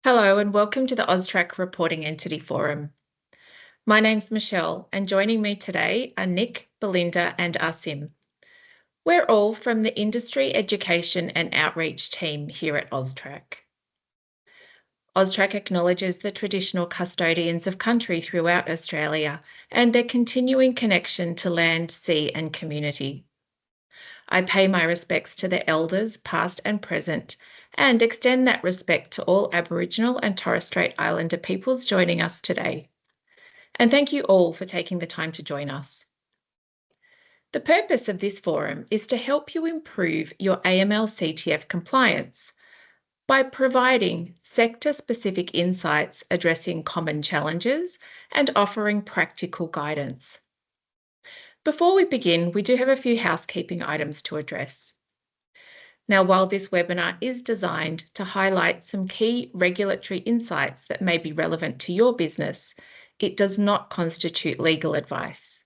Hello and welcome to the AUSTRAC Reporting Entity Forum. My name's Michelle and joining me today are Nick, Belinda and Asim. We're all from the Industry Education and Outreach team here at AUSTRAC. AUSTRAC acknowledges the traditional custodians of country throughout Australia and their continuing connection to land, sea and community. I pay my respects to the elders past and present and extend that respect to all Aboriginal and Torres Strait Islander peoples joining us today. And thank you all for taking the time to join us. The purpose of this forum is to help you improve your AML-CTF compliance by providing sector-specific insights addressing common challenges and offering practical guidance. Before we begin, we do have a few housekeeping items to address. Now, while this webinar is designed to highlight some key regulatory insights that may be relevant to your business, it does not constitute legal advice.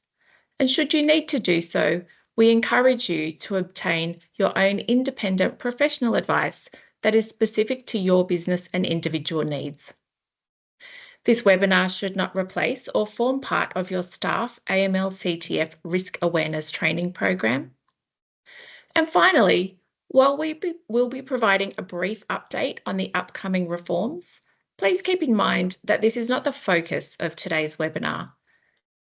And should you need to do so, we encourage you to obtain your own independent professional advice that is specific to your business and individual needs. This webinar should not replace or form part of your staff AML-CTF risk awareness training program. And finally, while we will be providing a brief update on the upcoming reforms, please keep in mind that this is not the focus of today's webinar.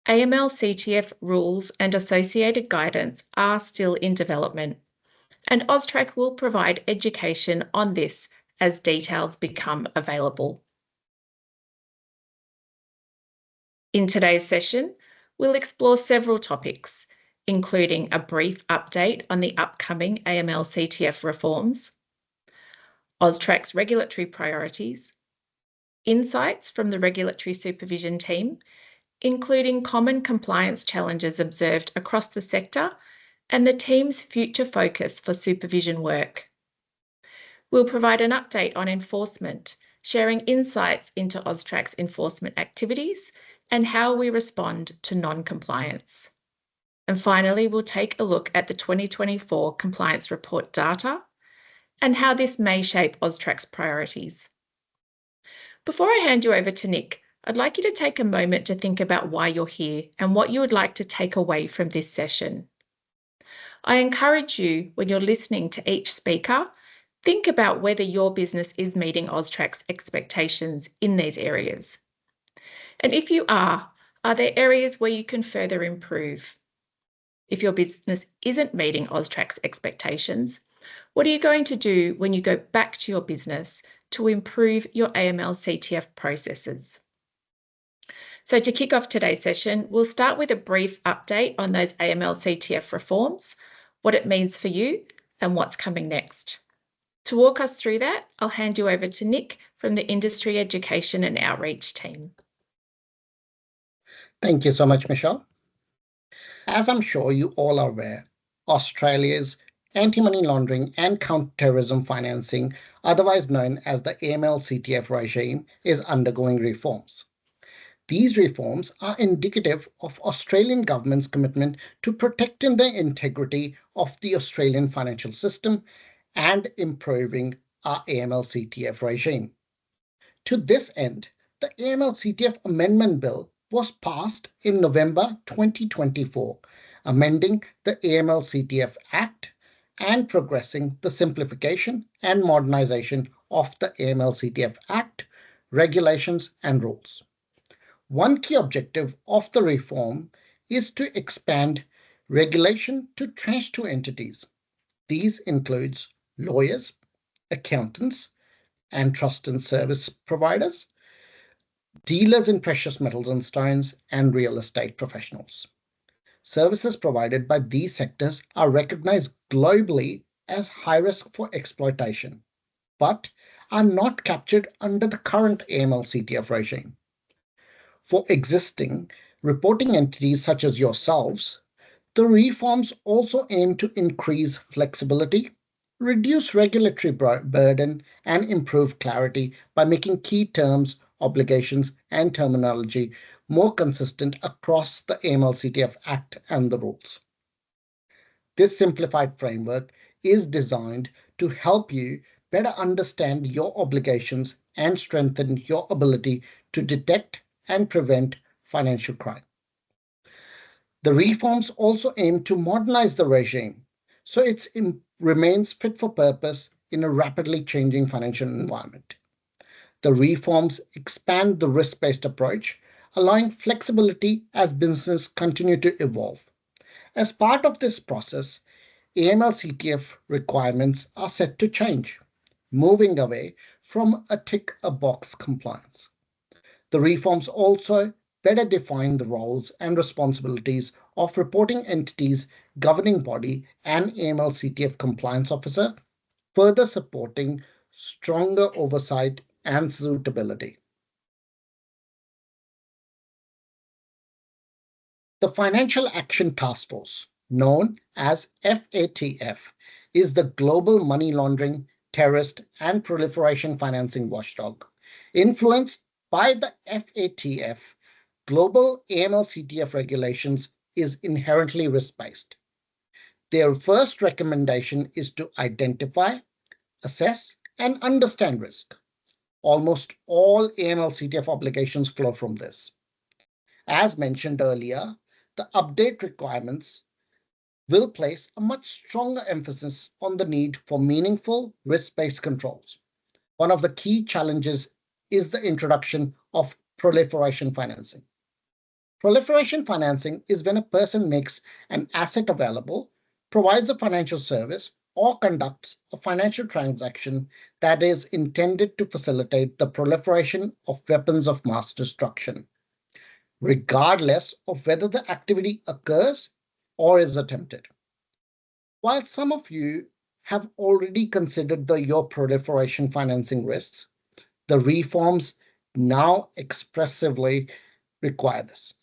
AML-CTF rules and associated guidance are still in development, and AUSTRAC will provide education on this as details become available. In today's session, we'll explore several topics, including a brief update on the upcoming AML-CTF reforms, AUSTRAC's regulatory priorities, insights from the regulatory supervision team, including common compliance challenges observed across the sector and the team's future focus for supervision work. We'll provide an update on enforcement, sharing insights into AUSTRAC's enforcement activities and how we respond to non-compliance. And finally, we'll take a look at the 2024 compliance report data and how this may shape AUSTRAC's priorities. Before I hand you over to Nick, I'd like you to take a moment to think about why you're here and what you would like to take away from this session. I encourage you, when you're listening to each speaker, think about whether your business is meeting AUSTRAC's expectations in these areas. And if you are there areas where you can further improve? If your business isn't meeting AUSTRAC's expectations, what are you going to do when you go back to your business to improve your AML-CTF processes? So to kick off today's session, we'll start with a brief update on those AML-CTF reforms, what it means for you and what's coming next. To walk us through that, I'll hand you over to Nick from the Industry Education and Outreach team. Thank you so much, Michelle. As I'm sure you all are aware, Australia's anti-money laundering and counter-terrorism financing, otherwise known as the AML-CTF regime, is undergoing reforms. These reforms are indicative of Australian government's commitment to protecting the integrity of the Australian financial system and improving our AML-CTF regime. To this end, the AML-CTF Amendment Bill was passed in November 2024, amending the AML-CTF Act and progressing the simplification and modernization of the AML-CTF Act, regulations and rules. One key objective of the reform is to expand regulation to Tranche 2 entities. These includes lawyers, accountants, and trust and service providers, dealers in precious metals and stones, and real estate professionals. Services provided by these sectors are recognized globally as high risk for exploitation, but are not captured under the current AML-CTF regime. For existing reporting entities such as yourselves, the reforms also aim to increase flexibility, reduce regulatory burden, and improve clarity by making key terms, obligations, and terminology more consistent across the AML-CTF Act and the rules. This simplified framework is designed to help you better understand your obligations and strengthen your ability to detect and prevent financial crime. The reforms also aim to modernize the regime so it remains fit for purpose in a rapidly changing financial environment. The reforms expand the risk-based approach, allowing flexibility as businesses continue to evolve. As part of this process, AML/CTF requirements are set to change, moving away from a tick-a-box compliance. The reforms also better define the roles and responsibilities of reporting entities, governing body, and AML/CTF compliance officer, further supporting stronger oversight and suitability. The Financial Action Task Force, known as FATF, is the global money laundering, terrorist, and proliferation financing watchdog. Influenced by the FATF, global AML/CTF regulations is inherently risk-based. Their first recommendation is to identify, assess, and understand risk. Almost all AML/CTF obligations flow from this. As mentioned earlier, the update requirements will place a much stronger emphasis on the need for meaningful risk-based controls. One of the key challenges is the introduction of proliferation financing. Proliferation financing is when a person makes an asset available, provides a financial service, or conducts a financial transaction that is intended to facilitate the proliferation of weapons of mass destruction, regardless of whether the activity occurs or is attempted. While some of you have already considered your proliferation financing risks, the reforms now expressively require this.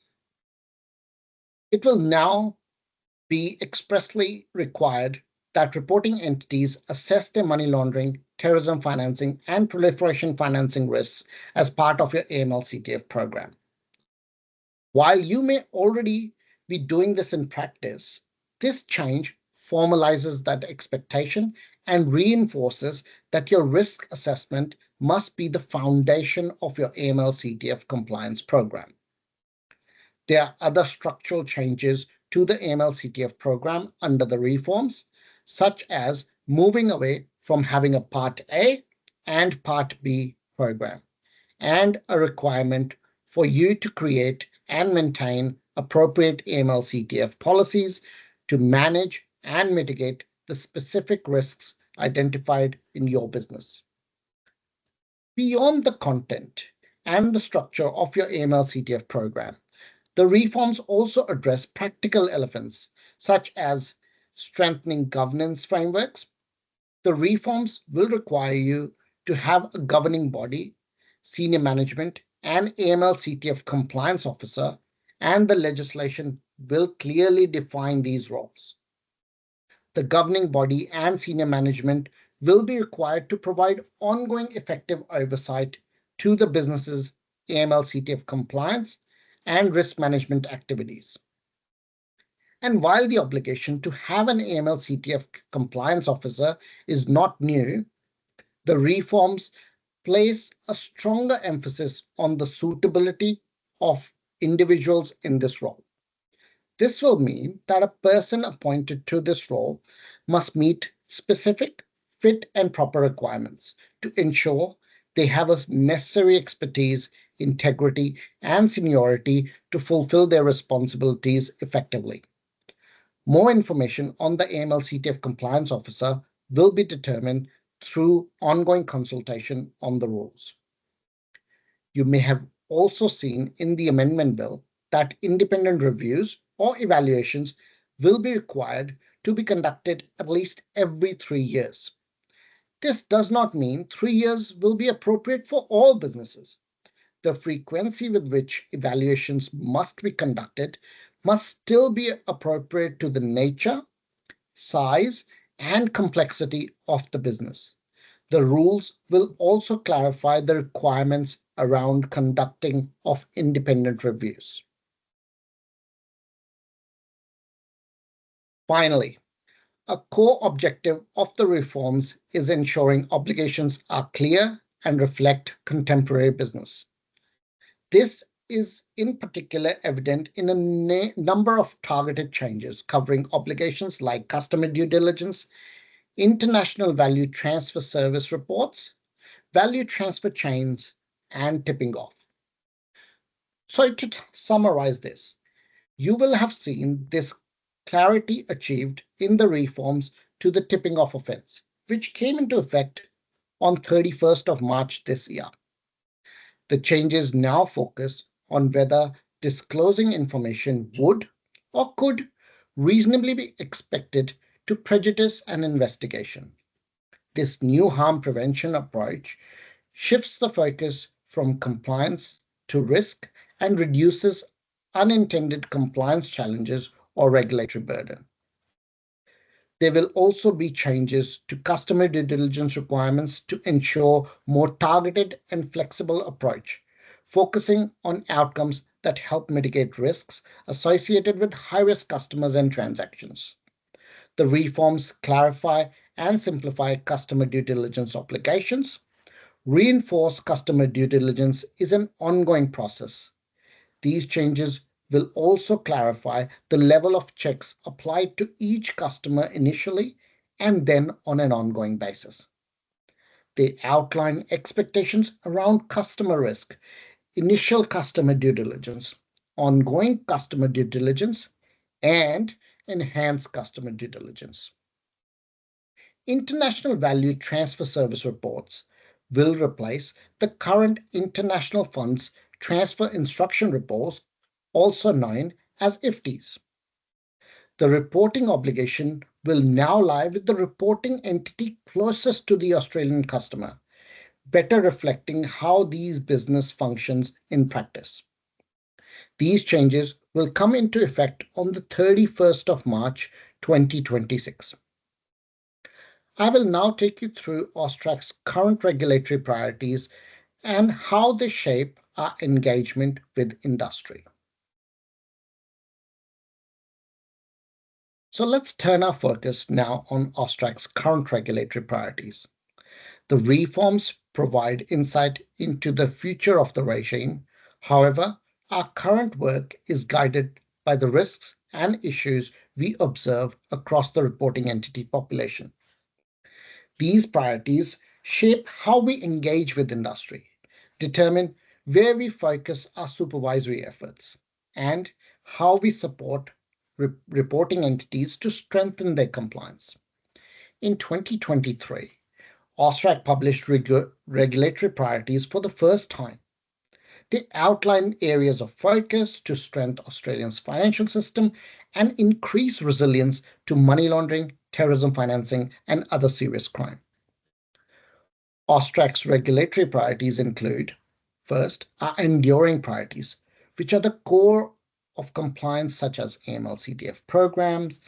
It will now be expressly required that reporting entities assess their money laundering, terrorism financing, and proliferation financing risks as part of your AML/CTF program. While you may already be doing this in practice, this change formalizes that expectation and reinforces that your risk assessment must be the foundation of your AML/CTF compliance program. There are other structural changes to the AML/CTF program under the reforms, such as moving away from having a Part A and Part B program, and a requirement for you to create and maintain appropriate AML/CTF policies to manage and mitigate the specific risks identified in your business. Beyond the content and the structure of your AML/CTF program, the reforms also address practical elements such as strengthening governance frameworks. The reforms will require you to have a governing body, senior management, and AML/CTF compliance officer, and the legislation will clearly define these roles. The governing body and senior management will be required to provide ongoing effective oversight to the business's AML/CTF compliance and risk management activities. And while the obligation to have an AML/CTF compliance officer is not new, the reforms place a stronger emphasis on the suitability of individuals in this role. This will mean that a person appointed to this role must meet specific, fit, and proper requirements to ensure they have a necessary expertise, integrity, and seniority to fulfill their responsibilities effectively. More information on the AML/CTF compliance officer will be determined through ongoing consultation on the rules. You may have also seen in the amendment bill that independent reviews or evaluations will be required to be conducted at least every 3 years. This does not mean 3 years will be appropriate for all businesses. The frequency with which evaluations must be conducted must still be appropriate to the nature, size, and complexity of the business. The rules will also clarify the requirements around conducting of independent reviews. Finally, A core objective of the reforms is ensuring obligations are clear and reflect contemporary business. This is in particular evident in a number of targeted changes covering obligations like customer due diligence, international value transfer service reports, value transfer chains, and tipping off. So to summarize this, you will have seen this clarity achieved in the reforms to the tipping off offence, which came into effect on 31st of March this year. The changes now focus on whether disclosing information would or could reasonably be expected to prejudice an investigation. This new harm prevention approach shifts the focus from compliance to risk and reduces unintended compliance challenges or regulatory burden. There will also be changes to customer due diligence requirements to ensure more targeted and flexible approach, focusing on outcomes that help mitigate risks associated with high-risk customers and transactions. The reforms clarify and simplify customer due diligence obligations. Reinforce customer due diligence is an ongoing process. These changes will also clarify the level of checks applied to each customer initially and then on an ongoing basis. They outline expectations around customer risk, initial customer due diligence, ongoing customer due diligence, and enhanced customer due diligence. International value transfer service reports will replace the current international funds transfer instruction reports, also known as IFTIs. The reporting obligation will now lie with the reporting entity closest to the Australian customer, better reflecting how these business functions in practice. These changes will come into effect on the 31st of March 2026. I will now take you through AUSTRAC's current regulatory priorities and how they shape our engagement with industry. So let's turn our focus now on AUSTRAC's current regulatory priorities. The reforms provide insight into the future of the regime. However, our current work is guided by the risks and issues we observe across the reporting entity population. These priorities shape how we engage with industry, determine where we focus our supervisory efforts, and how we support reporting entities to strengthen their compliance. In 2023, AUSTRAC published regulatory priorities for the first time. They outline areas of focus to strengthen Australia's financial system and increase resilience to money laundering, terrorism financing, and other serious crime. AUSTRAC's regulatory priorities include, first, our enduring priorities, which are the core of compliance such as AML-CTF programs,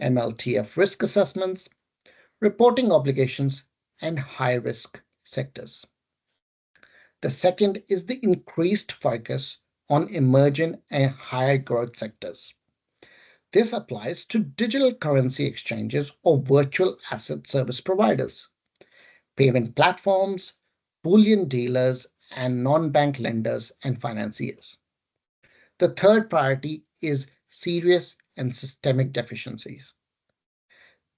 MLTF risk assessments, reporting obligations, and high-risk sectors. The second is the increased focus on emerging and high-growth sectors. This applies to digital currency exchanges or virtual asset service providers, payment platforms, bullion dealers, and non-bank lenders and financiers. The third priority is serious and systemic deficiencies.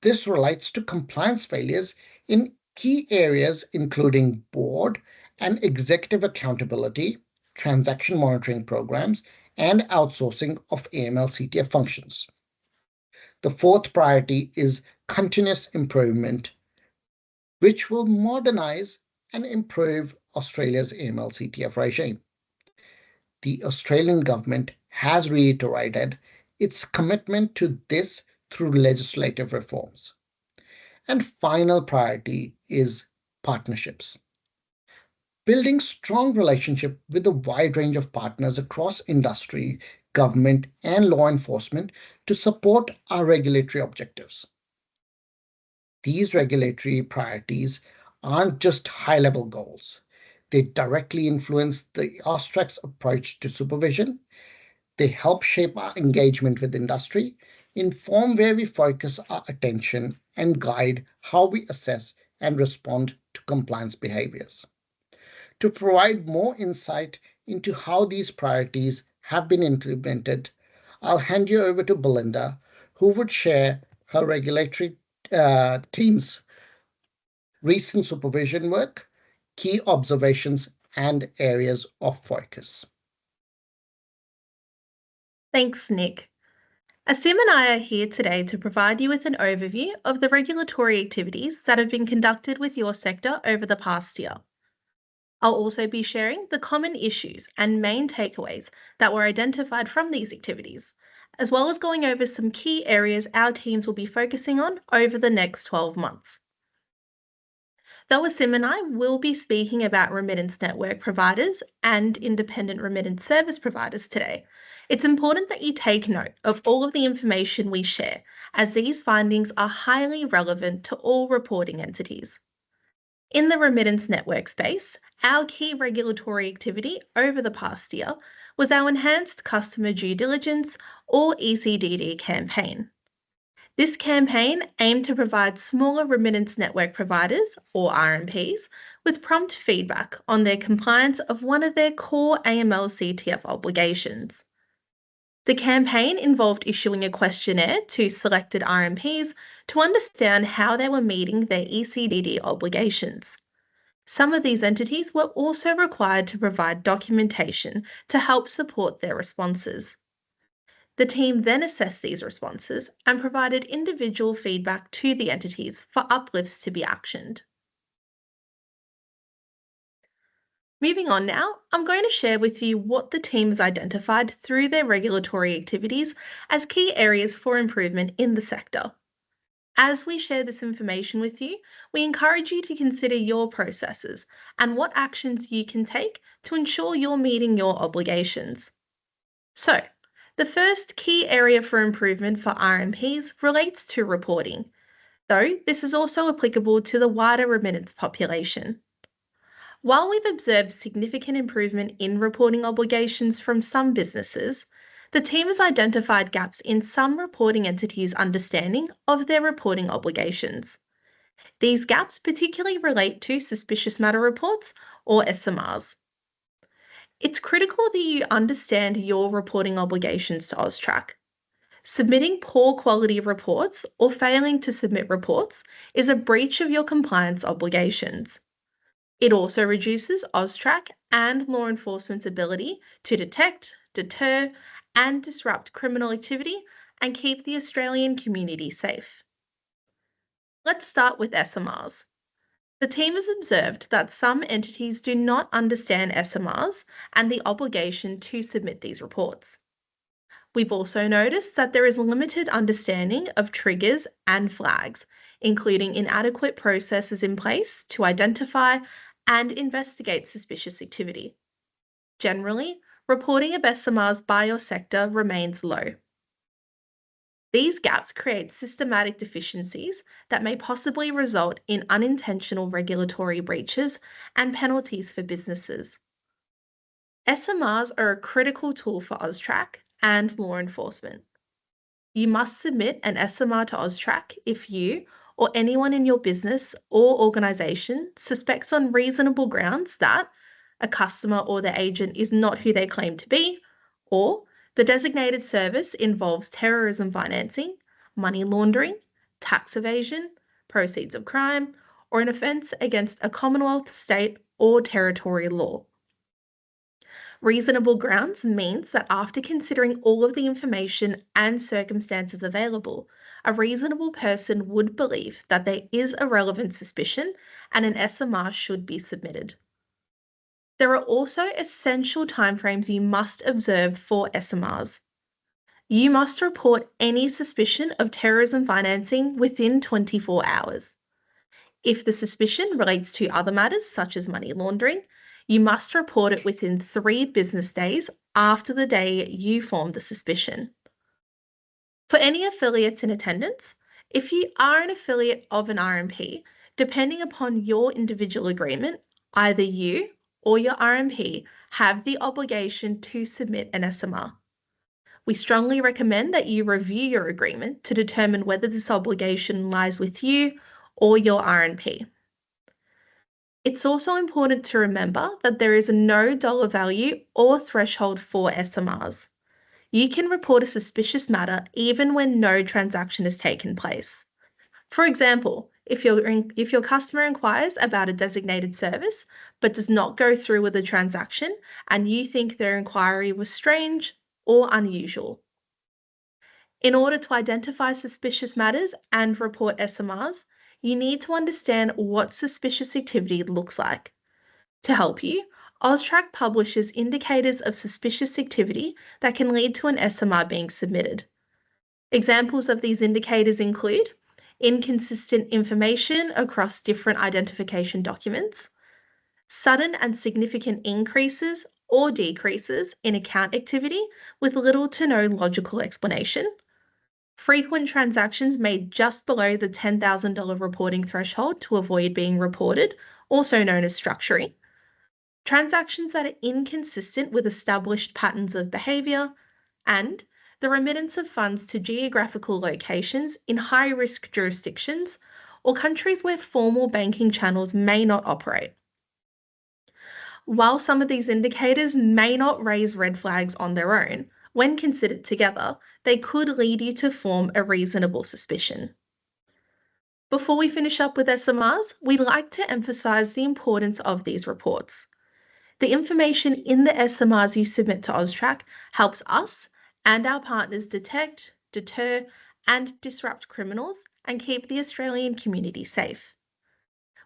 This relates to compliance failures in key areas including board and executive accountability, transaction monitoring programs, and outsourcing of AML-CTF functions. The fourth priority is continuous improvement, which will modernize and improve Australia's AML-CTF regime. The Australian government has reiterated its commitment to this through legislative reforms. And final priority is partnerships. Building strong relationship with a wide range of partners across industry, government, and law enforcement to support our regulatory objectives. These regulatory priorities aren't just high-level goals. They directly influence the AUSTRAC's approach to supervision. They help shape our engagement with industry inform where we focus our attention, and guide how we assess and respond to compliance behaviors. To provide more insight into how these priorities have been implemented, I'll hand you over to Belinda, who would share her regulatory team's recent supervision work, key observations, and areas of focus. Thanks, Nick. Asim and I are here today to provide you with an overview of the regulatory activities that have been conducted with your sector over the past year. I'll also be sharing the common issues and main takeaways that were identified from these activities, as well as going over some key areas our teams will be focusing on over the next 12 months. Though Asim and I will be speaking about remittance network providers and independent remittance service providers today, it's important that you take note of all of the information we share, as these findings are highly relevant to all reporting entities. In the remittance network space, our key regulatory activity over the past year was our Enhanced Customer Due Diligence, or ECDD campaign. This campaign aimed to provide smaller remittance network providers, or RMPs, with prompt feedback on their compliance of one of their core AML CTF obligations. The campaign involved issuing a questionnaire to selected RMPs to understand how they were meeting their ECDD obligations. Some of these entities were also required to provide documentation to help support their responses. The team then assessed these responses and provided individual feedback to the entities for uplifts to be actioned. Moving on now, I'm going to share with you what the team has identified through their regulatory activities as key areas for improvement in the sector. As we share this information with you, we encourage you to consider your processes and what actions you can take to ensure you're meeting your obligations. So, the first key area for improvement for RMPs relates to reporting, though this is also applicable to the wider remittance population. While we've observed significant improvement in reporting obligations from some businesses, the team has identified gaps in some reporting entities' understanding of their reporting obligations. These gaps particularly relate to suspicious matter reports, or SMRs. It's critical that you understand your reporting obligations to AUSTRAC. Submitting poor quality reports or failing to submit reports is a breach of your compliance obligations. It also reduces AUSTRAC and law enforcement's ability to detect, deter, and disrupt criminal activity and keep the Australian community safe. Let's start with SMRs. The team has observed that some entities do not understand SMRs and the obligation to submit these reports. We've also noticed that there is limited understanding of triggers and flags, including inadequate processes in place to identify and investigate suspicious activity. Generally, reporting of SMRs by your sector remains low. These gaps create systematic deficiencies that may possibly result in unintentional regulatory breaches and penalties for businesses. SMRs are a critical tool for AUSTRAC and law enforcement. You must submit an SMR to AUSTRAC if you or anyone in your business or organisation suspects on reasonable grounds that a customer or their agent is not who they claim to be, or the designated service involves terrorism financing, money laundering, tax evasion, proceeds of crime, or an offence against a Commonwealth, state, or territory law. Reasonable grounds means that after considering all of the information and circumstances available, a reasonable person would believe that there is a relevant suspicion and an SMR should be submitted. There are also essential timeframes you must observe for SMRs. You must report any suspicion of terrorism financing within 24 hours. If the suspicion relates to other matters, such as money laundering, you must report it within 3 business days after the day you formed the suspicion. For any affiliates in attendance, if you are an affiliate of an RMP, depending upon your individual agreement, either you or your RMP have the obligation to submit an SMR. We strongly recommend that you review your agreement to determine whether this obligation lies with you or your RNP. It's also important to remember that there is no dollar value or threshold for SMRs. You can report a suspicious matter even when no transaction has taken place. For example, if your customer inquires about a designated service but does not go through with a transaction and you think their inquiry was strange or unusual. In order to identify suspicious matters and report SMRs, you need to understand what suspicious activity looks like. To help you, AUSTRAC publishes indicators of suspicious activity that can lead to an SMR being submitted. Examples of these indicators include inconsistent information across different identification documents, sudden and significant increases or decreases in account activity with little to no logical explanation, frequent transactions made just below the $10,000 reporting threshold to avoid being reported, also known as structuring, transactions that are inconsistent with established patterns of behaviour, and the remittance of funds to geographical locations in high-risk jurisdictions or countries where formal banking channels may not operate. While some of these indicators may not raise red flags on their own, when considered together, they could lead you to form a reasonable suspicion. Before we finish up with SMRs, we'd like to emphasise the importance of these reports. The information in the SMRs you submit to AUSTRAC helps us and our partners detect, deter, and disrupt criminals and keep the Australian community safe.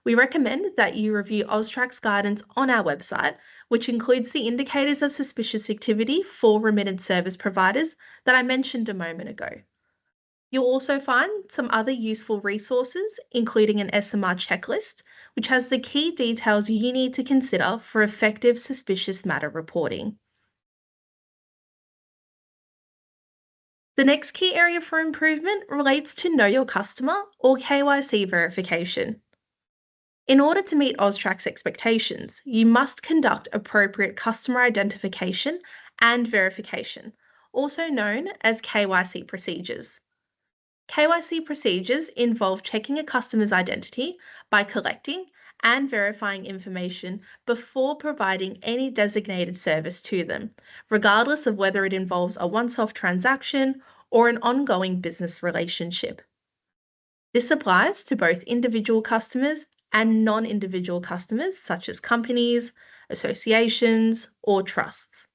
We recommend that you review AUSTRAC's guidance on our website, which includes the indicators of suspicious activity for remittance service providers that I mentioned a moment ago. You'll also find some other useful resources, including an SMR checklist, which has the key details you need to consider for effective suspicious matter reporting. The next key area for improvement relates to Know Your Customer or KYC verification. In order to meet AUSTRAC's expectations, you must conduct appropriate customer identification and verification, also known as KYC procedures. KYC procedures involve checking a customer's identity by collecting and verifying information before providing any designated service to them, regardless of whether it involves a once-off transaction or an ongoing business relationship. This applies to both individual customers and non-individual customers, such as companies, associations, or trusts.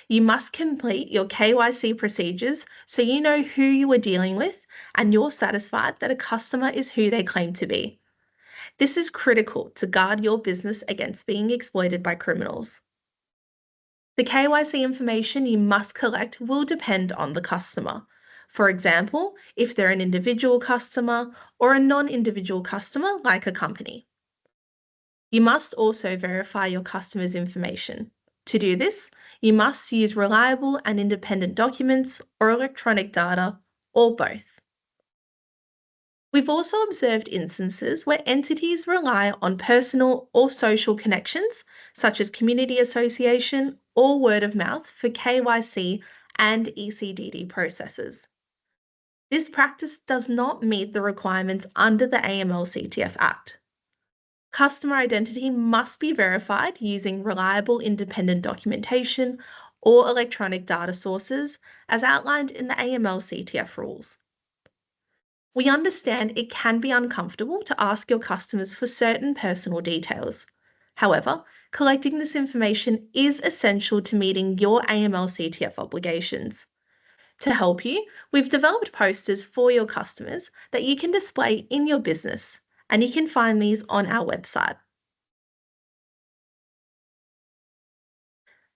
You must complete your KYC procedures so you know who you are dealing with and you're satisfied that a customer is who they claim to be. This is critical to guard your business against being exploited by criminals. The KYC information you must collect will depend on the customer. For example, if they're an individual customer or a non-individual customer like a company. You must also verify your customer's information. To do this, you must use reliable and independent documents or electronic data, or both. We've also observed instances where entities rely on personal or social connections, such as community association or word of mouth for KYC and ECDD processes. This practice does not meet the requirements under the AML-CTF Act. Customer identity must be verified using reliable independent documentation or electronic data sources as outlined in the AML-CTF rules. We understand it can be uncomfortable to ask your customers for certain personal details. However, collecting this information is essential to meeting your AML-CTF obligations. To help you, we've developed posters for your customers that you can display in your business, and you can find these on our website.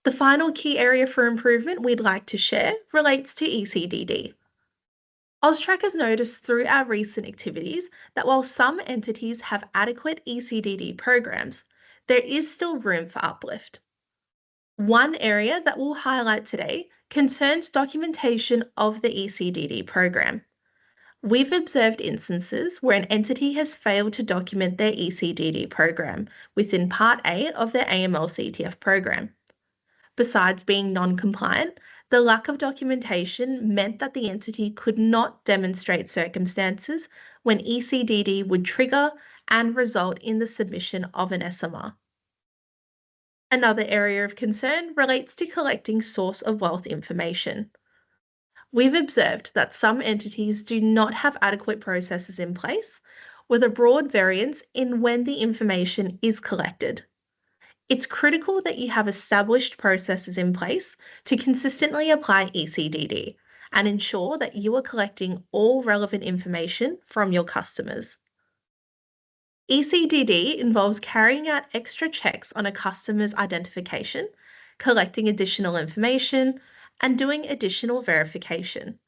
The final key area for improvement we'd like to share relates to ECDD. AUSTRAC has noticed through our recent activities that while some entities have adequate ECDD programs, there is still room for uplift. One area that we'll highlight today concerns documentation of the ECDD program. We've observed instances where an entity has failed to document their ECDD program within Part A of their AML-CTF program. Besides being non-compliant, The lack of documentation meant that the entity could not demonstrate circumstances when ECDD would trigger and result in the submission of an SMR. Another area of concern relates to collecting source of wealth information. We've observed that some entities do not have adequate processes in place, with a broad variance in when the information is collected. It's critical that you have established processes in place to consistently apply ECDD and ensure that you are collecting all relevant information from your customers. ECDD involves carrying out extra checks on a customer's identification, collecting additional information, and doing additional verification.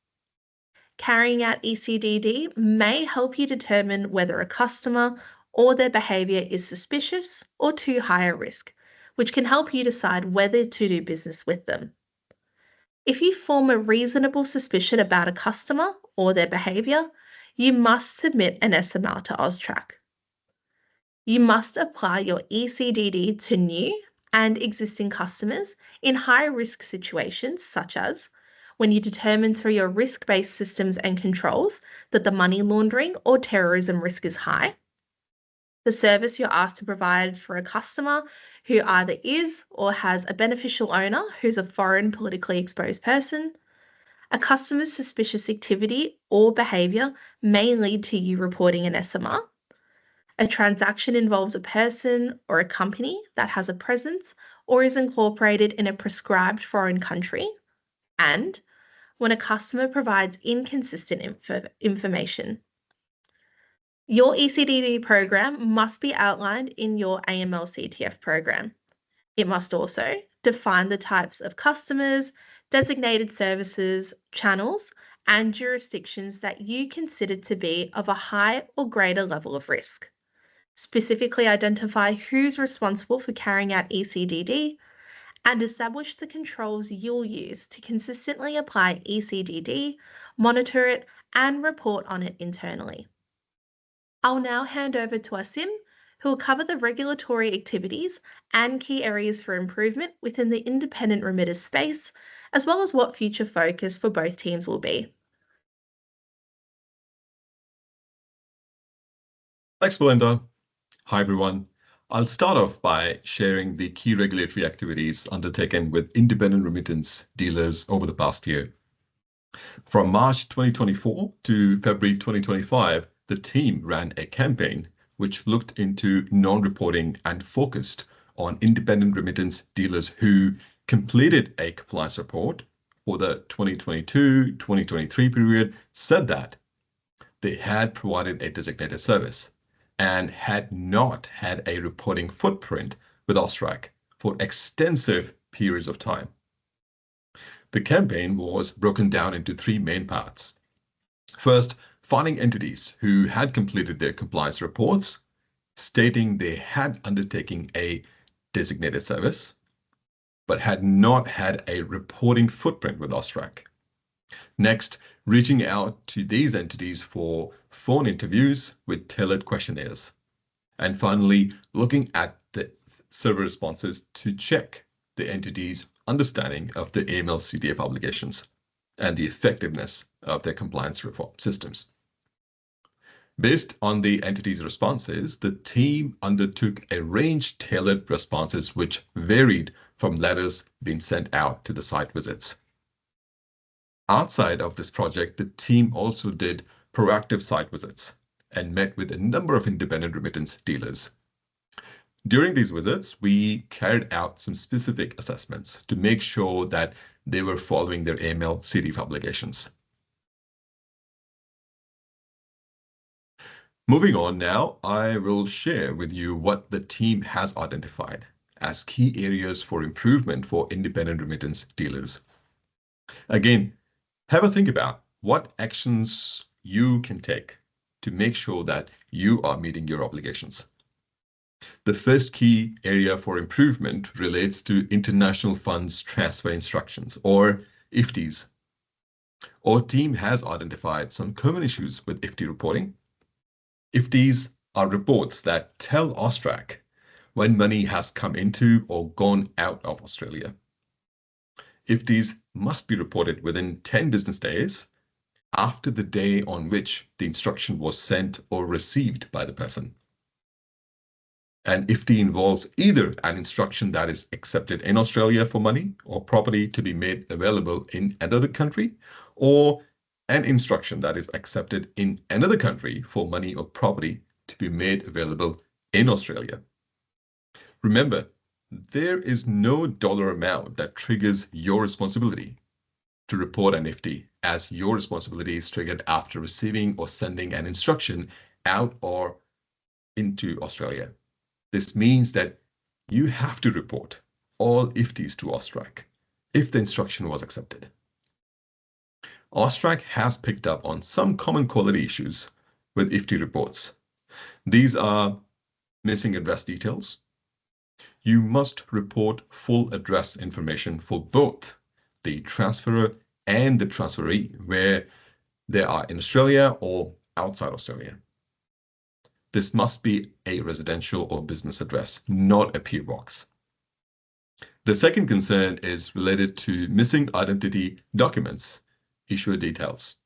Carrying out ECDD may help you determine whether a customer or their behaviour is suspicious or too high a risk, which can help you decide whether to do business with them. If you form a reasonable suspicion about a customer or their behaviour, you must submit an SMR to AUSTRAC. You must apply your ECDD to new and existing customers in high-risk situations, such as when you determine through your risk-based systems and controls that the money laundering or terrorism risk is high, the service you're asked to provide for a customer who either is or has a beneficial owner who's a foreign politically exposed person, a customer's suspicious activity or behaviour may lead to you reporting an SMR, a transaction involves a person or a company that has a presence or is incorporated in a prescribed foreign country, and when a customer provides inconsistent information. Your ECDD program must be outlined in your AML-CTF program. It must also define the types of customers, designated services, channels, and jurisdictions that you consider to be of a high or greater level of risk. Specifically identify who's responsible for carrying out ECDD, and establish the controls you'll use to consistently apply ECDD, monitor it, and report on it internally. I'll now hand over to Asim, who will cover the regulatory activities and key areas for improvement within the independent remitters space, as well as what future focus for both teams will be. Thanks, Belinda. Hi, everyone. I'll start off by sharing the key regulatory activities undertaken with independent remittance dealers over the past year. From March 2024 to February 2025, the team ran a campaign which looked into non-reporting and focused on independent remittance dealers who completed a compliance report for the 2022-2023 period, said that they had provided a designated service and had not had a reporting footprint with AUSTRAC for extensive periods of time. The campaign was broken down into three main parts. First, finding entities who had completed their compliance reports, stating they had undertaken a designated service, but had not had a reporting footprint with AUSTRAC. Next, reaching out to these entities for phone interviews with tailored questionnaires. And finally, looking at the survey responses to check the entity's understanding of the AML-CTF obligations and the effectiveness of their compliance reform systems. Based on the entity's responses, the team undertook a range tailored responses which varied from letters being sent out to the site visits. Outside of this project, the team also did proactive site visits and met with a number of independent remittance dealers. During these visits, we carried out some specific assessments to make sure that they were following their AML-CTF obligations. Moving on now, I will share with you what the team has identified as key areas for improvement for independent remittance dealers. Again, have a think about what actions you can take to make sure that you are meeting your obligations. The first key area for improvement relates to International Funds Transfer Instructions, or IFTIs. Our team has identified some common issues with IFTI reporting. IFTIs are reports that tell AUSTRAC when money has come into or gone out of Australia. IFTs must be reported within 10 business days after the day on which the instruction was sent or received by the person. An IFT involves either an instruction that is accepted in Australia for money or property to be made available in another country, or an instruction that is accepted in another country for money or property to be made available in Australia. Remember, there is no dollar amount that triggers your responsibility to report an IFT, as your responsibility is triggered after receiving or sending an instruction out or into Australia. This means that you have to report all IFTs to AUSTRAC if the instruction was accepted. AUSTRAC has picked up on some common quality issues with IFT reports. These are missing address details. You must report full address information for both the transferor and the transferee, where they are in Australia or outside Australia. This must be a residential or business address, not a PO box. The second concern is related to missing identity documents, issuer details.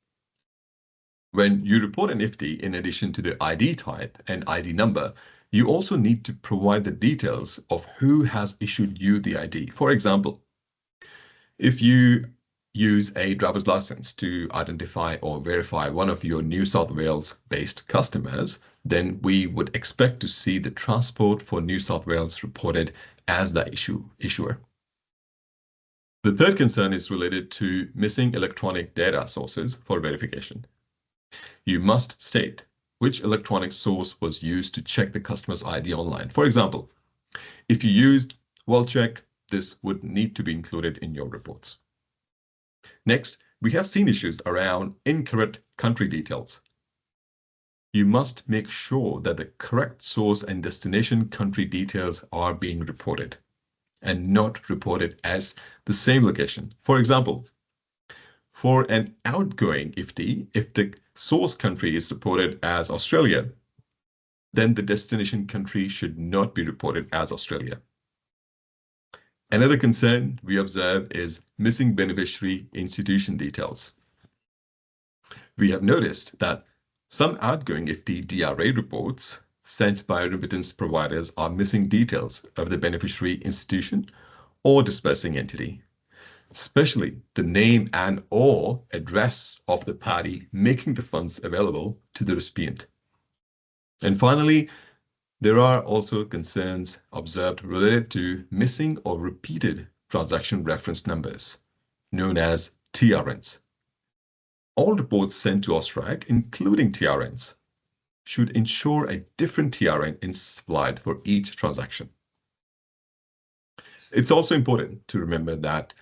When you report an IFT, in addition to the ID type and ID number, you also need to provide the details of who has issued you the ID. For example, if you use a driver's license to identify or verify one of your New South Wales-based customers, then we would expect to see the Transport for New South Wales reported as the issuer. The third concern is related to missing electronic data sources for verification. You must state which electronic source was used to check the customer's ID online. For example, if you used WorldCheck, this would need to be included in your reports. Next, we have seen issues around incorrect country details. You must make sure that the correct source and destination country details are being reported and not reported as the same location. For example, for an outgoing IFT, if the source country is reported as Australia, then the destination country should not be reported as Australia. Another concern we observe is missing beneficiary institution details. We have noticed that some outgoing IFT DRA reports sent by remittance providers are missing details of the beneficiary institution or dispersing entity, especially the name and/or address of the party making the funds available to the recipient. And finally, there are also concerns observed related to missing or repeated transaction reference numbers, known as TRNs. All reports sent to AUSTRAC, including TRNs, should ensure a different TRN is supplied for each transaction. It's also important to remember that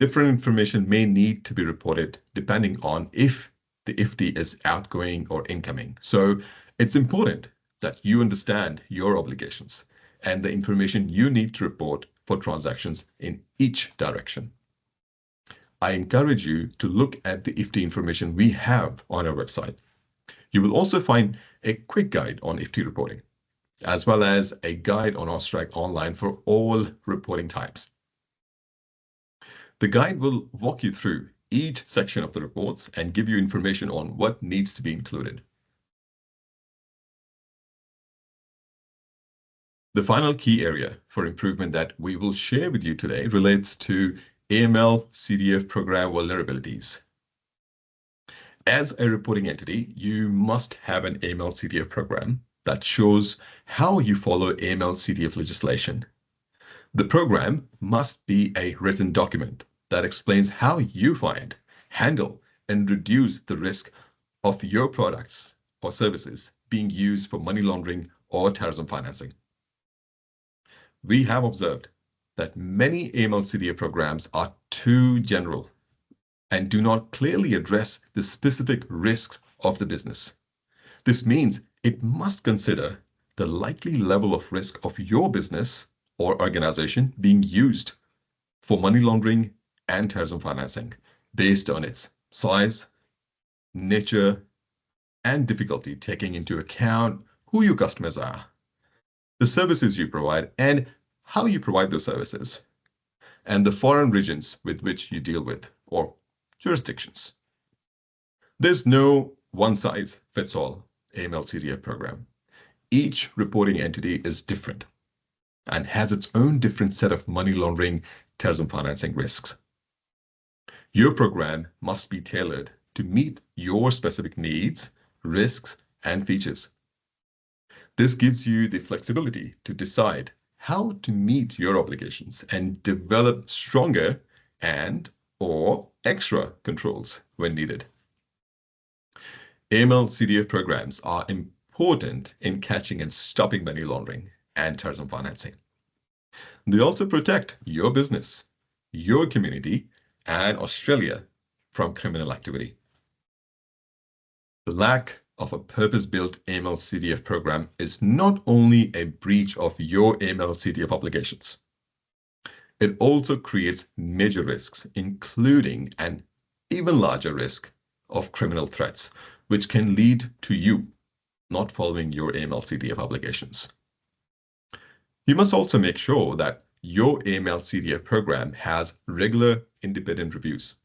different information may need to be reported depending on if the IFT is outgoing or incoming. So it's important that you understand your obligations and the information you need to report for transactions in each direction. I encourage you to look at the IFT information we have on our website. You will also find a quick guide on IFT reporting, as well as a guide on AUSTRAC online for all reporting types. The guide will walk you through each section of the reports and give you information on what needs to be included. The final key area for improvement that we will share with you today relates to AML CDF program vulnerabilities. As a reporting entity, you must have an AML CDF program that shows how you follow AML CDF legislation. The program must be a written document that explains how you find, handle, and reduce the risk of your products or services being used for money laundering or terrorism financing. We have observed that many AML CDF programs are too general and do not clearly address the specific risks of the business. This means it must consider the likely level of risk of your business or organization being used for money laundering and terrorism financing based on its size, nature, and difficulty, taking into account who your customers are, the services you provide, and how you provide those services, and the foreign regions with which you deal with, or jurisdictions. There's no one-size-fits-all AML/CTF program. Each reporting entity is different and has its own different set of money laundering, terrorism financing risks. Your program must be tailored to meet your specific needs, risks, and features. This gives you the flexibility to decide how to meet your obligations and develop stronger and/or extra controls when needed. AML/CTF programs are important in catching and stopping money laundering and terrorism financing. They also protect your business, your community, and Australia from criminal activity. The lack of a purpose-built AML/CTF program is not only a breach of your AML/CTF obligations, it also creates major risks, including an even larger risk of criminal threats, which can lead to you not following your AML/CTF obligations. You must also make sure that your AML/CTF program has regular independent reviews.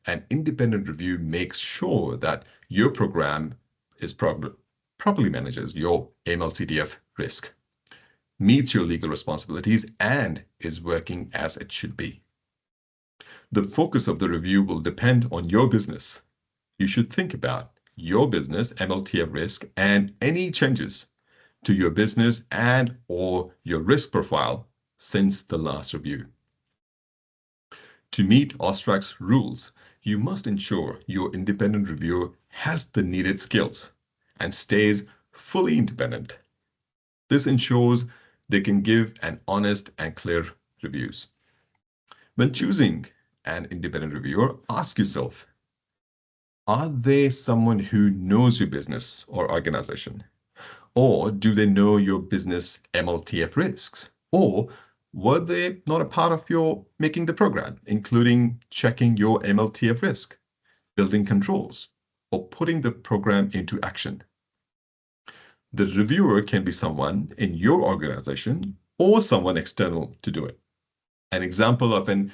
An independent review makes sure that your program is properly manages your AML/CTF risk, meets your legal responsibilities, and is working as it should be. The focus of the review will depend on your business. You should think about your business MLTF risk and any changes to your business and/or your risk profile since the last review. To meet AUSTRAC's rules, you must ensure your independent reviewer has the needed skills and stays fully independent. This ensures they can give an honest and clear reviews. When choosing an independent reviewer, ask yourself, are they someone who knows your business or organization? Or do they know your business MLTF risks? Or were they not a part of your making the program, including checking your MLTF risk, building controls, or putting the program into action? The reviewer can be someone in your organization or someone external to do it. An example of an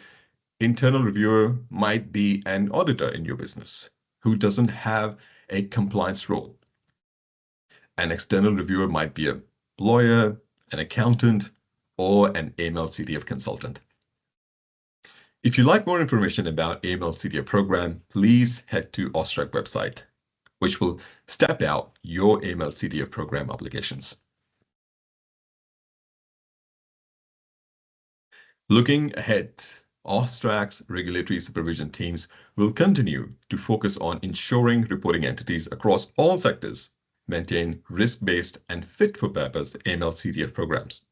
internal reviewer might be an auditor in your business who doesn't have a compliance role. An external reviewer might be a lawyer, an accountant, or an AML/CTF consultant. If you'd like more information about AML/CTF program, please head to AUSTRAC website, which will step out your AML/CTF program obligations. Looking ahead, AUSTRAC's regulatory supervision teams will continue to focus on ensuring reporting entities across all sectors maintain risk-based and fit-for-purpose AML/CTF programs.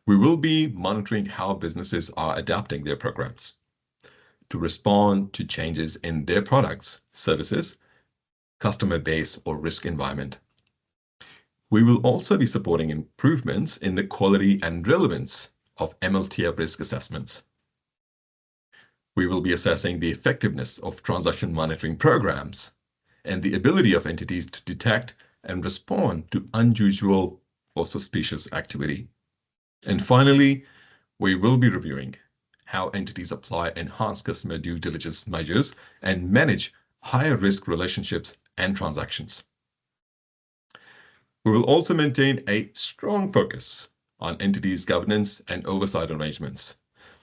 We will be monitoring how businesses are adapting their programs to respond to changes in their products, services, customer base, or risk environment. We will also be supporting improvements in the quality and relevance of MLTF risk assessments. We will be assessing the effectiveness of transaction monitoring programs and the ability of entities to detect and respond to unusual or suspicious activity. And finally, we will be reviewing how entities apply enhanced customer due diligence measures and manage higher risk relationships and transactions. We will also maintain a strong focus on entities' governance and oversight arrangements,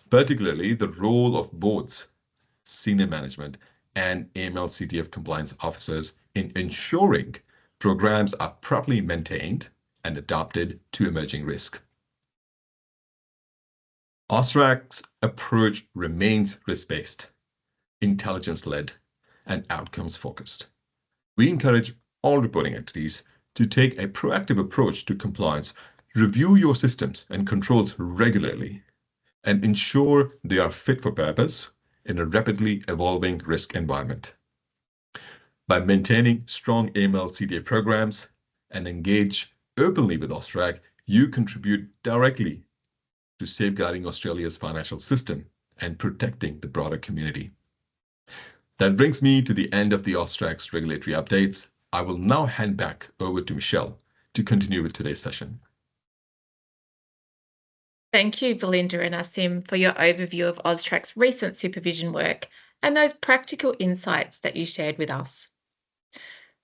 particularly the role of boards, senior management, and AML/CTF compliance officers in ensuring programs are properly maintained and adapted to emerging risk. AUSTRAC's approach remains risk-based, intelligence-led, and outcomes-focused. We encourage all reporting entities to take a proactive approach to compliance, review your systems and controls regularly, and ensure they are fit for purpose in a rapidly evolving risk environment. By maintaining strong AML/CTF programs and engage openly with AUSTRAC, you contribute directly to safeguarding Australia's financial system and protecting the broader community. That brings me to the end of the AUSTRAC's regulatory updates. I will now hand back over to Michelle to continue with today's session. Thank you, Belinda and Asim, for your overview of AUSTRAC's recent supervision work and those practical insights that you shared with us.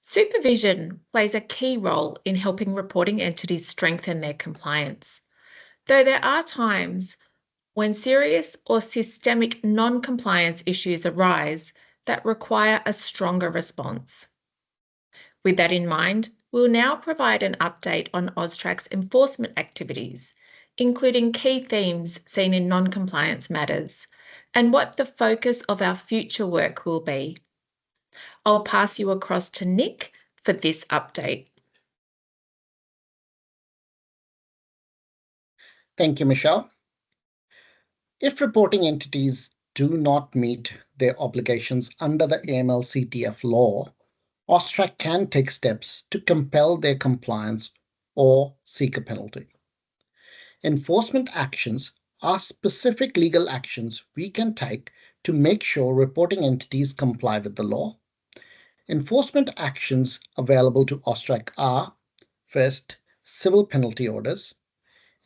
Supervision plays a key role in helping reporting entities strengthen their compliance, though there are times when serious or systemic non-compliance issues arise that require a stronger response. With that in mind, we'll now provide an update on AUSTRAC's enforcement activities, including key themes seen in non-compliance matters and what the focus of our future work will be. I'll pass you across to Nick for this update. Thank you, Michelle. If reporting entities do not meet their obligations under the AML/CTF law, AUSTRAC can take steps to compel their compliance or seek a penalty. Enforcement actions are specific legal actions we can take to make sure reporting entities comply with the law. Enforcement actions available to AUSTRAC are, first, civil penalty orders,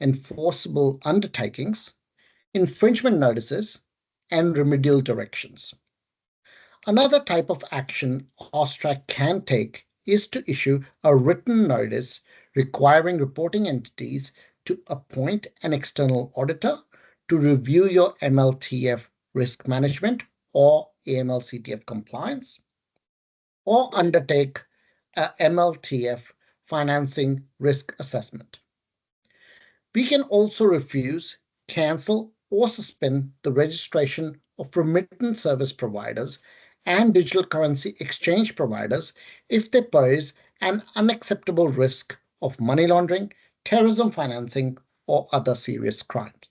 enforceable undertakings, infringement notices, and remedial directions. Another type of action AUSTRAC can take is to issue a written notice requiring reporting entities to appoint an external auditor to review your MLTF risk management or AML/CTF compliance, or undertake a MLTF financing risk assessment. We can also refuse, cancel, or suspend the registration of remittance service providers and digital currency exchange providers if they pose an unacceptable risk of money laundering, terrorism financing, or other serious crimes.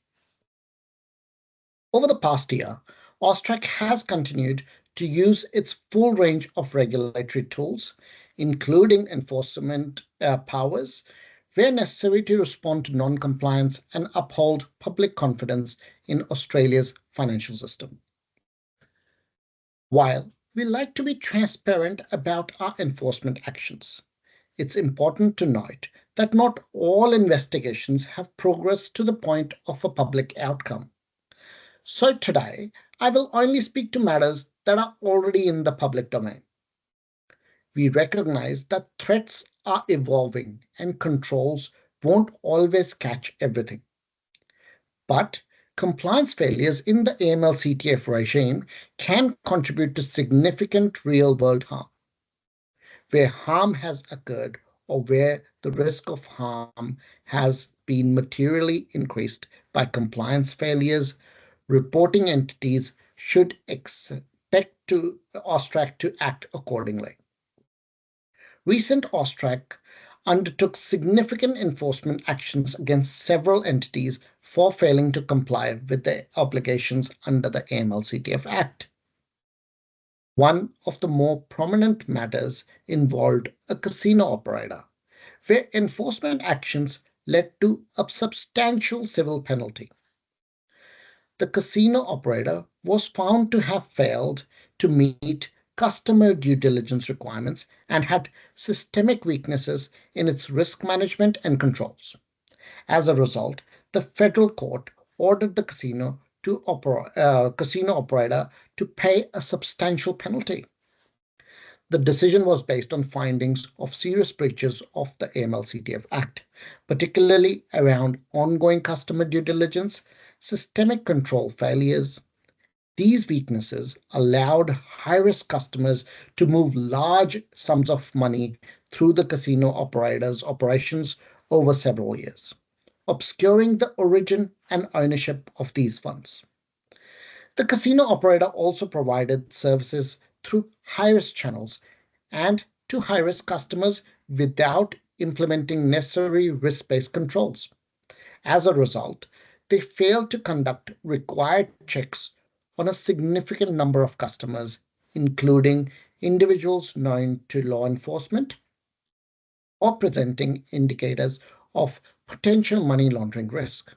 Over the past year, AUSTRAC has continued to use its full range of regulatory tools, including enforcement powers, where necessary to respond to non-compliance and uphold public confidence in Australia's financial system. While we like to be transparent about our enforcement actions, it's important to note that not all investigations have progressed to the point of a public outcome. So today, I will only speak to matters that are already in the public domain. We recognize that threats are evolving and controls won't always catch everything. But compliance failures in the AML/CTF regime can contribute to significant real-world harm. Where harm has occurred or where the risk of harm has been materially increased by compliance failures, reporting entities should expect AUSTRAC to act accordingly. Recent AUSTRAC undertook significant enforcement actions against several entities for failing to comply with their obligations under the AML/CTF Act. One of the more prominent matters involved a casino operator, where enforcement actions led to a substantial civil penalty. The casino operator was found to have failed to meet customer due diligence requirements and had systemic weaknesses in its risk management and controls. As a result, the federal court ordered the casino operator to pay a substantial penalty. The decision was based on findings of serious breaches of the AML/CTF Act, particularly around ongoing customer due diligence, systemic control failures. These weaknesses allowed high-risk customers to move large sums of money through the casino operator's operations over several years, obscuring the origin and ownership of these funds. The casino operator also provided services through high-risk channels and to high-risk customers without implementing necessary risk-based controls. As a result, they failed to conduct required checks on a significant number of customers, including individuals known to law enforcement or presenting indicators of potential money laundering risk.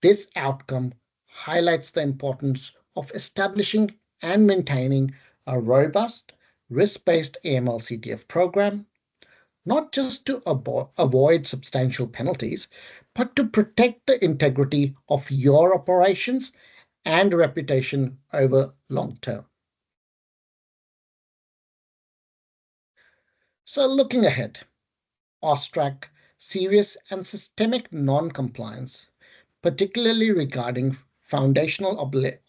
This outcome highlights the importance of establishing and maintaining a robust, risk-based AML/CTF program, not just to avoid substantial penalties, but to protect the integrity of your operations and reputation over long term. So looking ahead, AUSTRAC serious and systemic non-compliance, particularly regarding foundational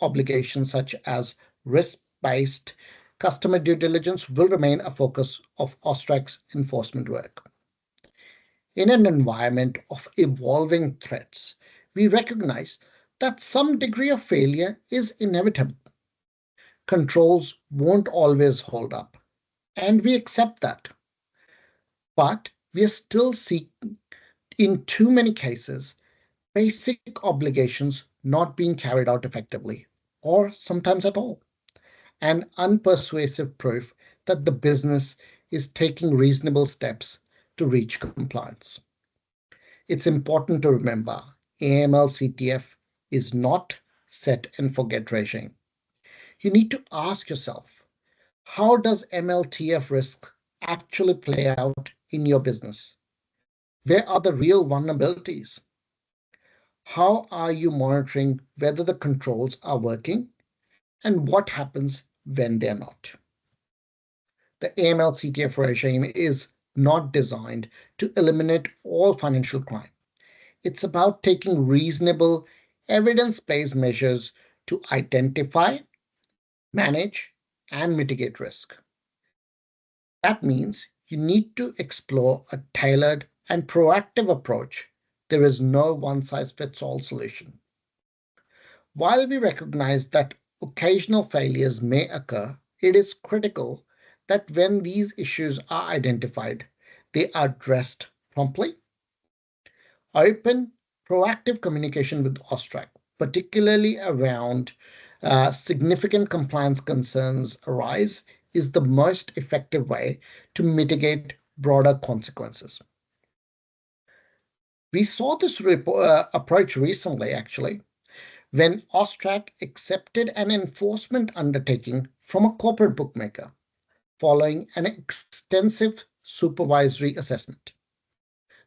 obligations such as risk-based customer due diligence, will remain a focus of AUSTRAC's enforcement work. In an environment of evolving threats, we recognize that some degree of failure is inevitable. Controls won't always hold up, and we accept that. But we are still seeing, in too many cases, basic obligations not being carried out effectively, or sometimes at all, and unpersuasive proof that the business is taking reasonable steps to reach compliance. It's important to remember AML-CTF is not set and forget regime. You need to ask yourself, how does MLTF risk actually play out in your business? Where are the real vulnerabilities? How are you monitoring whether the controls are working and what happens when they're not? The AML-CTF regime is not designed to eliminate all financial crime. It's about taking reasonable, evidence-based measures to identify, manage, and mitigate risk. That means you need to explore a tailored and proactive approach. There is no one-size-fits-all solution. While we recognize that occasional failures may occur, it is critical that when these issues are identified, they are addressed promptly. Open, proactive communication with AUSTRAC, particularly around significant compliance concerns arise, is the most effective way to mitigate broader consequences. We saw this approach recently, actually, when AUSTRAC accepted an enforcement undertaking from a corporate bookmaker following an extensive supervisory assessment.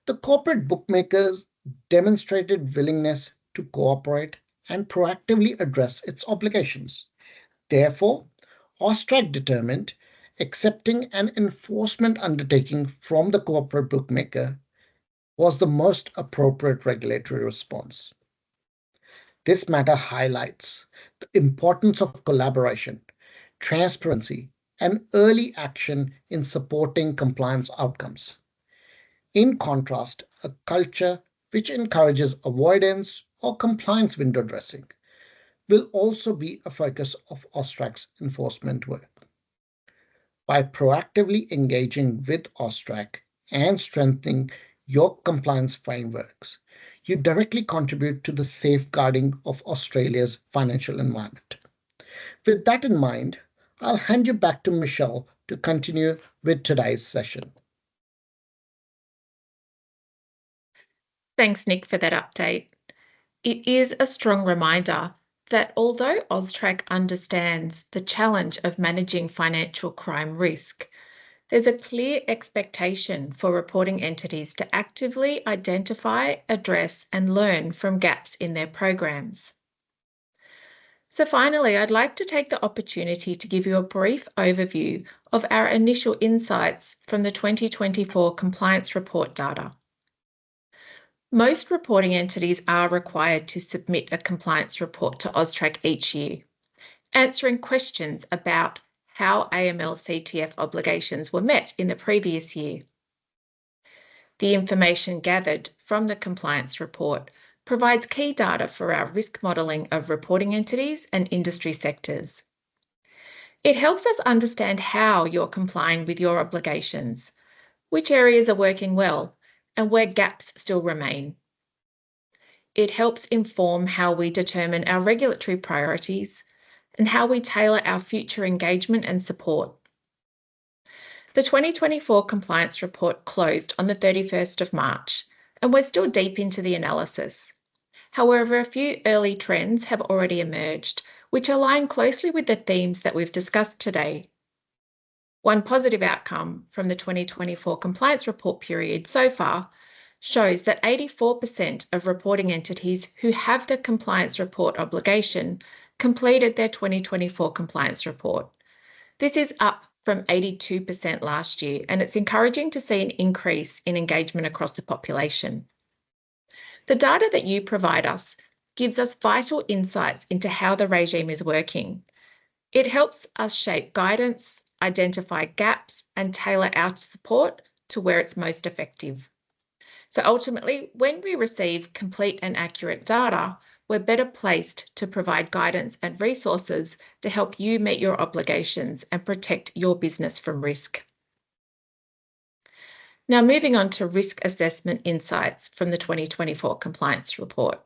The corporate bookmakers demonstrated willingness to cooperate and proactively address its obligations. Therefore, AUSTRAC determined accepting an enforcement undertaking from the corporate bookmaker was the most appropriate regulatory response. This matter highlights the importance of collaboration, transparency, and early action in supporting compliance outcomes. In contrast, a culture which encourages avoidance or compliance window dressing will also be a focus of AUSTRAC's enforcement work. By proactively engaging with AUSTRAC and strengthening your compliance frameworks, you directly contribute to the safeguarding of Australia's financial environment. With that in mind, I'll hand you back to Michelle to continue with today's session. Thanks, Nick, for that update. It is a strong reminder that although AUSTRAC understands the challenge of managing financial crime risk, there's a clear expectation for reporting entities to actively identify, address, and learn from gaps in their programs. So finally, I'd like to take the opportunity to give you a brief overview of our initial insights from the 2024 compliance report data. Most reporting entities are required to submit a compliance report to AUSTRAC each year, answering questions about how AML-CTF obligations were met in the previous year. The information gathered from the compliance report provides key data for our risk modelling of reporting entities and industry sectors. It helps us understand how you're complying with your obligations, which areas are working well, and where gaps still remain. It helps inform how we determine our regulatory priorities and how we tailor our future engagement and support. The 2024 compliance report closed on the 31st of March, and we're still deep into the analysis. However, a few early trends have already emerged, which align closely with the themes that we've discussed today. One positive outcome from the 2024 compliance report period so far shows that 84% of reporting entities who have the compliance report obligation completed their 2024 compliance report. This is up from 82% last year, and it's encouraging to see an increase in engagement across the population. The data that you provide us gives us vital insights into how the regime is working. It helps us shape guidance, identify gaps, and tailor our support to where it's most effective. So ultimately, when we receive complete and accurate data, we're better placed to provide guidance and resources to help you meet your obligations and protect your business from risk. Now, moving on to risk assessment insights from the 2024 compliance report.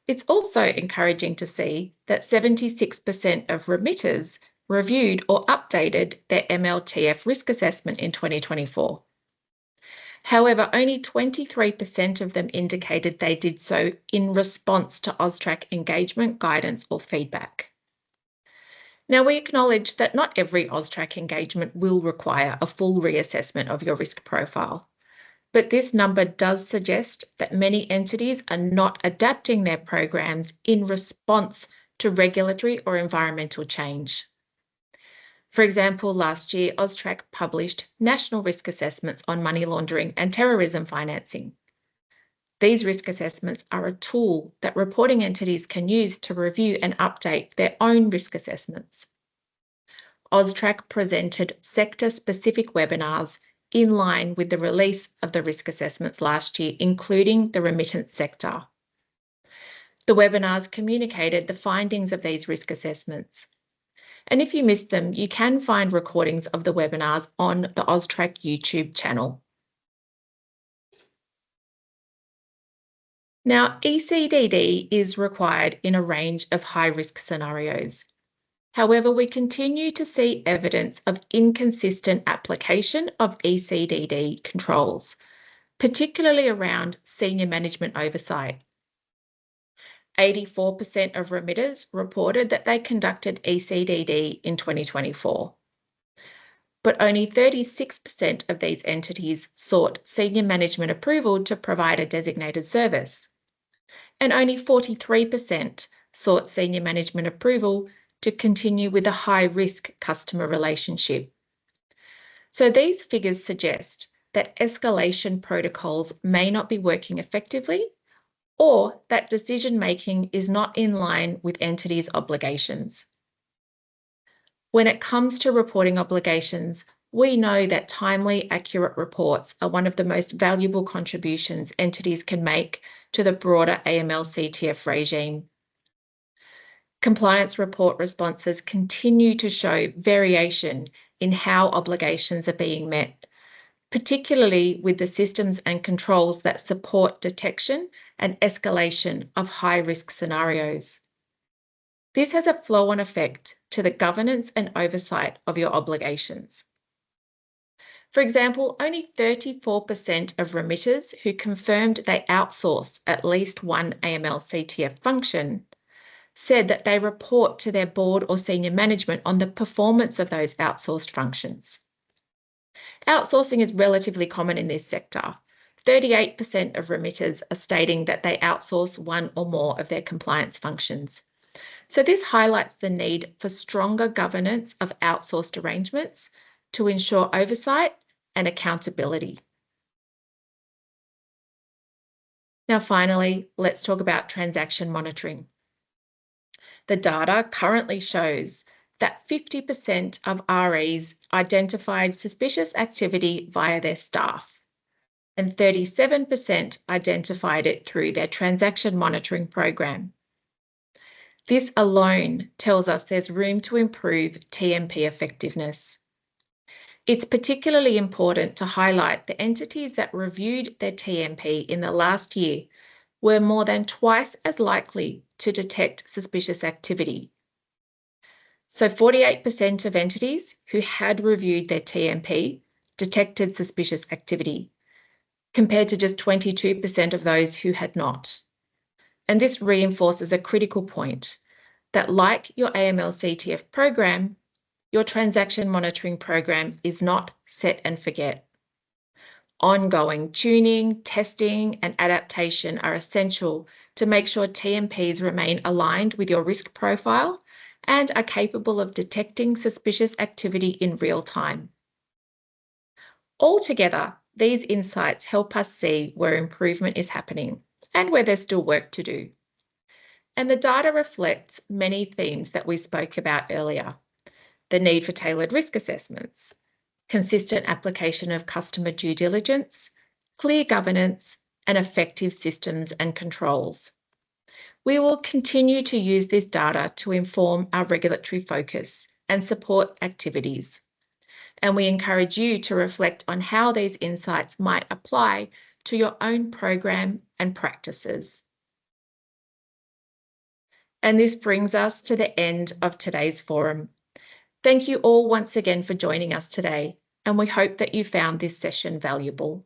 It's also encouraging to see that 76% of remitters reviewed or updated their MLTF risk assessment in 2024. However, only 23% of them indicated they did so in response to AUSTRAC engagement, guidance, or feedback. Now, we acknowledge that not every AUSTRAC engagement will require a full reassessment of your risk profile, but this number does suggest that many entities are not adapting their programs in response to regulatory or environmental change. For example, last year, AUSTRAC published national risk assessments on money laundering and terrorism financing. These risk assessments are a tool that reporting entities can use to review and update their own risk assessments. AUSTRAC presented sector-specific webinars in line with the release of the risk assessments last year, including the remittance sector. The webinars communicated the findings of these risk assessments. And if you missed them, you can find recordings of the webinars on the AUSTRAC YouTube channel. Now, ECDD is required in a range of high-risk scenarios. However, we continue to see evidence of inconsistent application of ECDD controls, particularly around senior management oversight. 84% of remitters reported that they conducted ECDD in 2024, but only 36% of these entities sought senior management approval to provide a designated service, and only 43% sought senior management approval to continue with a high-risk customer relationship. So these figures suggest that escalation protocols may not be working effectively, or that decision-making is not in line with entities' obligations. When it comes to reporting obligations, we know that timely, accurate reports are one of the most valuable contributions entities can make to the broader AML/CTF regime. Compliance report responses continue to show variation in how obligations are being met, particularly with the systems and controls that support detection and escalation of high-risk scenarios. This has a flow-on effect to the governance and oversight of your obligations. For example, only 34% of remitters who confirmed they outsource at least one AML/CTF function said that they report to their board or senior management on the performance of those outsourced functions. Outsourcing is relatively common in this sector. 38% of remitters are stating that they outsource one or more of their compliance functions. So this highlights the need for stronger governance of outsourced arrangements to ensure oversight and accountability. Now, finally, let's talk about transaction monitoring. The data currently shows that 50% of REs identified suspicious activity via their staff, and 37% identified it through their transaction monitoring program. This alone tells us there's room to improve TMP effectiveness. It's particularly important to highlight the entities that reviewed their TMP in the last year were more than twice as likely to detect suspicious activity. So 48% of entities who had reviewed their TMP detected suspicious activity, compared to just 22% of those who had not. And this reinforces a critical point that, like your AML/CTF program, your transaction monitoring program is not set and forget. Ongoing tuning, testing, and adaptation are essential to make sure TMPs remain aligned with your risk profile and are capable of detecting suspicious activity in real time. Altogether, these insights help us see where improvement is happening and where there's still work to do. And the data reflects many themes that we spoke about earlier: the need for tailored risk assessments, consistent application of customer due diligence, clear governance, and effective systems and controls. We will continue to use this data to inform our regulatory focus and support activities. And we encourage you to reflect on how these insights might apply to your own program and practices. And this brings us to the end of today's forum. Thank you all once again for joining us today, and we hope that you found this session valuable.